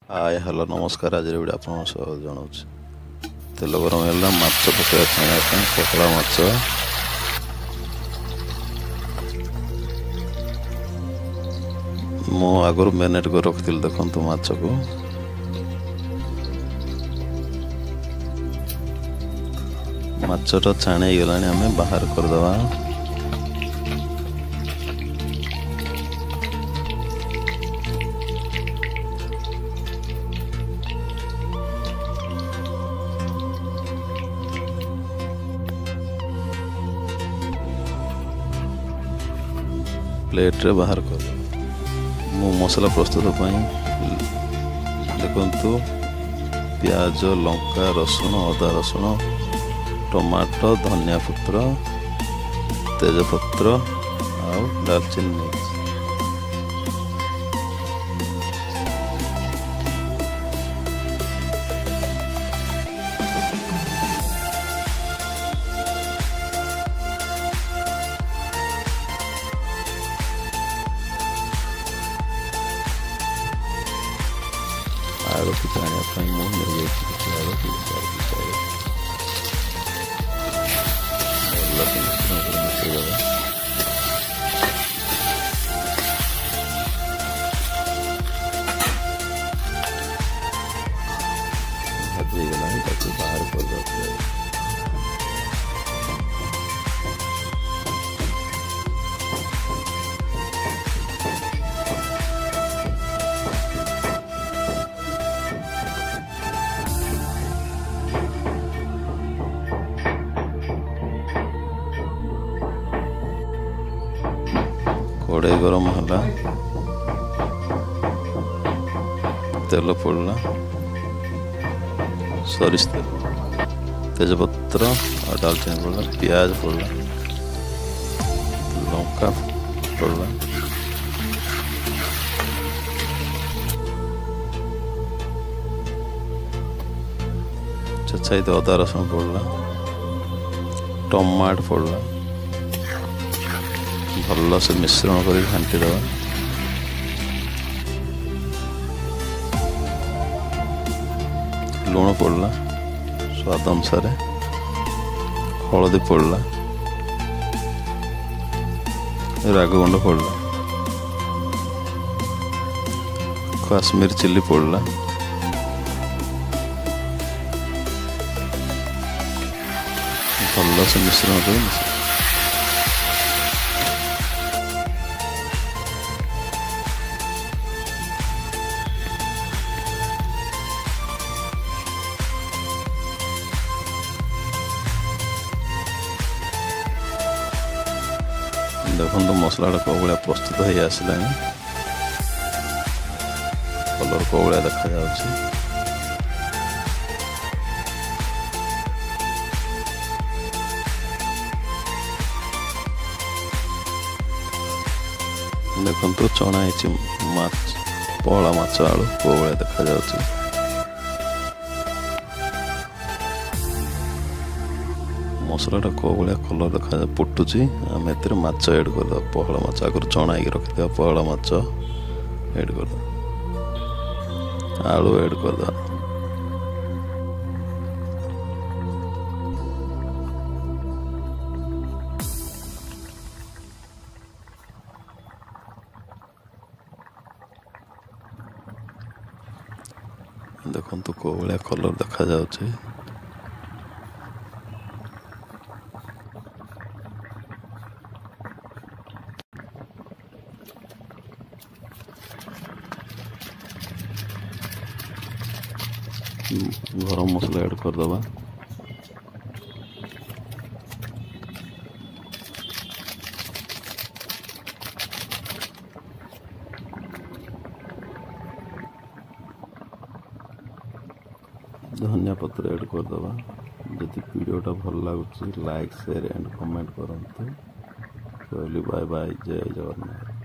Hi hello नमस्कार। आज video आप जनाऊँ तेल गरम है माछ पकड़ा छाँया पकड़ा माछ मु आगुरी मैरिनेट कर रखी देखु माछ को माछटा छाणी गला आम बाहर करदे। प्लेट रे बाहर कर मु मसला प्रस्तुत देखु प्याज लंका रसुण अदा रसुण टमाटो धनिया पत्र तेजपत्र आउ दालचीनी आलू की छाणी मुझे बाहर कर कड़े गरम है तेल पड़ला सरिष तेल तेजपत्र और दालचीनी पड़ला प्याज पड़ला लंका पड़ला चचाई अदा रसुण पड़ला टमाट पड़ला भल से मिश्रण कर घाटी दवा लुण पड़ला स्वाद अनुसार हलदी पड़ला राग गुंड पड़ला काश्मीर चिल्ली पड़ला भल से मिश्रण कर देखो मसला कौ भाया प्रस्तुत हो आसला कलर कौ भाया देखा देखो चना पहला माछ आलू कौ भाया देखा मसलाटा कौ भाया कलर देखा फुटुची आम ए माछ एड कर पहला माछ आगर चना रखी पहला माछ एड कर आलू एड कर देखो कौ भाया कलर देखा जाउची गरम मसला ऐड कर दबा धनिया पत्र ऐड कर दबा जदि वीडियोटा भल लगुच लाइक शेयर एंड कमेंट करते। कहली बाय बाय जय जगन्नाथ।